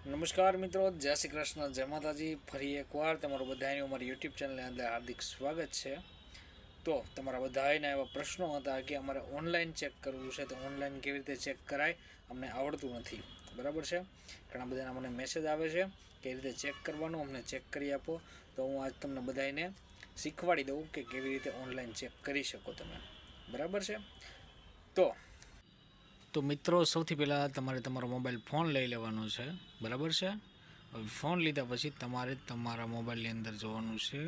નમસ્કાર મિત્રો, જય શ્રી કૃષ્ણ, જય માતાજી. ફરી એકવાર તમારું બધાનું અમારી યુટ્યુબ ચેનલની અંદર હાર્દિક સ્વાગત છે. તો તમારા બધાના એવા પ્રશ્નો હતા કે અમારે ઓનલાઈન ચેક કરવું છે, તો ઓનલાઈન કેવી રીતે ચેક કરાય, અમને આવડતું નથી. બરાબર છે. ઘણા બધાના મને મેસેજ આવે છે કે રીતે ચેક કરવાનું, અમને ચેક કરી આપો. તો હું આજ તમને બધાને શીખવાડી દઉં કે કેવી રીતે ઓનલાઈન ચેક કરી શકો તમે. બરાબર છે. તો મિત્રો, સૌથી પહેલાં તમારે તમારો મોબાઈલ ફોન લઈ લેવાનો છે. બરાબર છે. હવે ફોન લીધા પછી તમારે તમારા મોબાઈલની અંદર જોવાનું છે.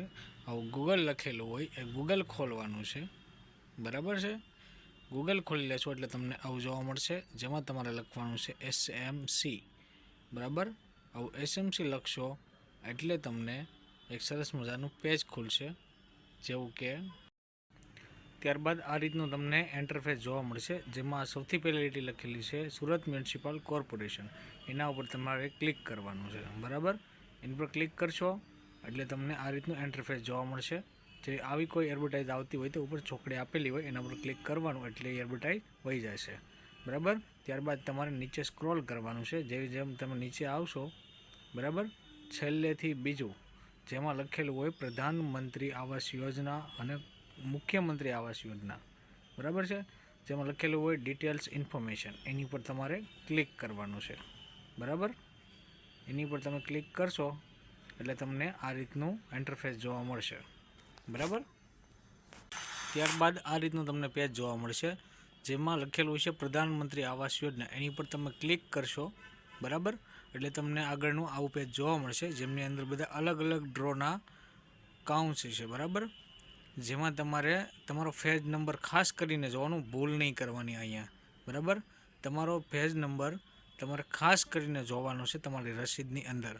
આવું ગૂગલ લખેલું હોય એ ગૂગલ ખોલવાનું છે. બરાબર છે. ગૂગલ ખોલી લેશો એટલે તમને આવું જોવા મળશે, જેમાં તમારે લખવાનું છે SMC. બરાબર. આવું SMC લખશો એટલે તમને એક સરસ મજાનું પેજ ખુલશે, જેવું કે ત્યારબાદ આ રીતનું તમને ઇન્ટરફેસ જોવા મળશે, જેમાં સૌથી પહેલી લીટી લખેલી છે સુરત મ્યુનિસિપલ કોર્પોરેશન. એના ઉપર તમારે ક્લિક કરવાનું છે. બરાબર. એના પર ક્લિક કરશો એટલે તમને આ રીતનું ઇન્ટરફેસ જોવા મળશે. જે આવી કોઈ એડવર્ટાઇઝ આવતી હોય તો ઉપર ચોકડી આપેલી હોય એના પર ક્લિક કરવાનું એટલે એ એડવર્ટાઇઝ વહી જશે. બરાબર. ત્યારબાદ તમારે નીચે સ્ક્રોલ કરવાનું છે. જેવી જેમ તમે નીચે આવશો, બરાબર, છેલ્લેથી બીજું જેમાં લખેલું હોય પ્રધાનમંત્રી આવાસ યોજના અને મુખ્યમંત્રી આવાસ યોજના. બરાબર છે. જેમાં લખેલું હોય ડિટેલ્સ ઇન્ફોર્મેશન, એની પર તમારે ક્લિક કરવાનું છે. બરાબર. એની પર તમે ક્લિક કરશો એટલે તમને આ રીતનું ઇન્ટરફેસ જોવા મળશે. બરાબર. ત્યારબાદ આ રીતનું તમને પેજ જોવા મળશે, જેમાં લખેલું છે પ્રધાનમંત્રી આવાસ યોજના. એની પર તમે ક્લિક કરશો. બરાબર. એટલે તમને આગળનું આવું પેજ જોવા મળશે, જેમની અંદર બધા અલગ અલગ ડ્રોના કાઉન્ટ્સ છે. બરાબર. જેમાં તમારે તમારો ફેજ નંબર ખાસ કરીને જોવાનું, ભૂલ નહીં કરવાની અહીંયા. બરાબર. તમારો ફેજ નંબર તમારે ખાસ કરીને જોવાનો છે તમારી રસીદની અંદર.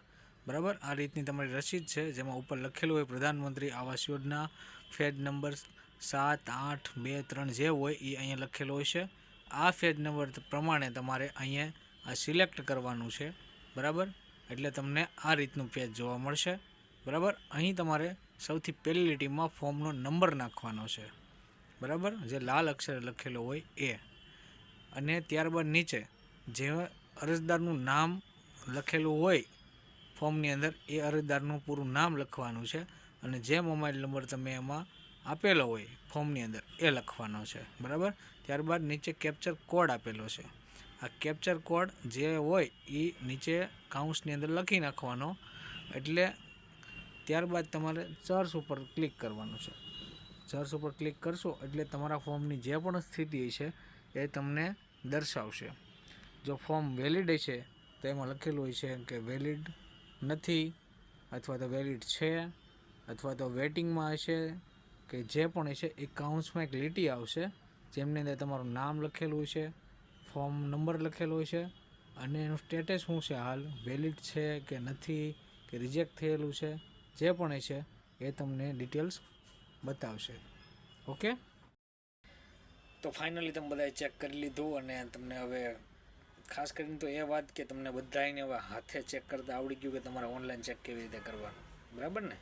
બરાબર. આ રીતની તમારી રસીદ છે, જેમાં ઉપર લખેલું હોય પ્રધાનમંત્રી આવાસ યોજના, ફેજ નંબર 78223 જે હોય એ અહીંયા લખેલો હોય છે. આ ફેજ નંબર પ્રમાણે તમારે અહીંયા આ સિલેક્ટ કરવાનું છે. બરાબર. એટલે તમને આ રીતનું પેજ જોવા મળશે. બરાબર. અહીં તમારે સૌથી પહેલી લીટીમાં ફોર્મનો નંબર નાખવાનો છે. બરાબર. જે લાલ અક્ષરે લખેલો હોય એ. અને ત્યારબાદ નીચે જે અરજદારનું નામ લખેલું હોય ફોર્મની અંદર, એ અરજદારનું પૂરું નામ લખવાનું છે. અને જે મોબાઈલ નંબર તમે એમાં આપેલો હોય ફોર્મની અંદર એ લખવાનો છે. બરાબર. ત્યારબાદ નીચે કેપ્ચર કોડ આપેલો છે. આ કેપ્ચર કોડ જે હોય એ નીચે કાઉન્ટ્સની અંદર લખી નાખવાનો. એટલે ત્યારબાદ તમારે સર્ચ ઉપર ક્લિક કરવાનું છે. સર્ચ ઉપર ક્લિક કરશો એટલે તમારા ફોર્મની જે પણ સ્થિતિ છે એ તમને દર્શાવશે. જો ફોર્મ વેલિડ છે તો એમાં લખેલું હોય છે કે વેલિડ નથી, અથવા તો વેલિડ છે, અથવા તો વેટિંગમાં હશે, કે જે પણ છે એ કાઉન્ટ્સમાં એક લીટી આવશે, જેમની અંદર તમારું નામ લખેલું છે, ફોર્મ નંબર લખેલો છે, અને એનું સ્ટેટસ શું છે, હાલ વેલિડ છે કે નથી, કે રિજેક્ટ થયેલું છે, જે પણ છે એ તમને ડિટેલ્સ બતાવશે. ઓકે. તો ફાઇનલી તમે બધાએ ચેક કરી લીધું, અને તમને હવે ખાસ કરીને તો એ વાત કે તમને બધાને હવે હાથે ચેક કરતા આવડી ગયું કે તમારે ઓનલાઈન ચેક કેવી રીતે કરવાનું. બરાબર ને.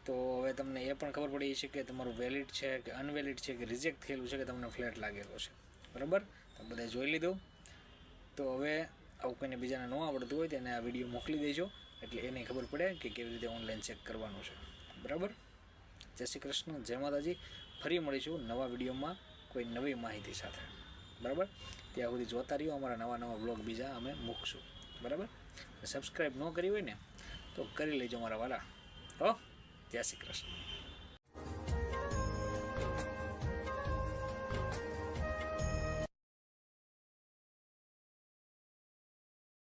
તો હવે તમને એ પણ ખબર પડી છે કે તમારું વેલિડ છે કે અનવેલિડ છે, કે રિજેક્ટ થયેલું છે, કે તમને ફ્લેટ લાગેલો છે. બરાબર. તમે બધાએ જોઈ લીધું. તો હવે આવું કોઈને બીજાને ન આવડતું હોય તેને આ વિડીયો મોકલી દેજો, એટલે એને ખબર પડે કે કેવી રીતે ઓનલાઈન ચેક કરવાનું છે. બરાબર. જય શ્રી કૃષ્ણ, જય માતાજી. ફરી મળીશું નવા વિડીયોમાં કોઈ નવી માહિતી સાથે. બરાબર. ત્યાં સુધી જોતા રહ્યો, અમારા નવા નવા બ્લોગ બીજા અમે મૂકશું. બરાબર. સબસ્ક્રાઈબ ન કરી હોય ને તો કરી લેજો મારા વાલા. હો. જય શ્રી કૃષ્ણ.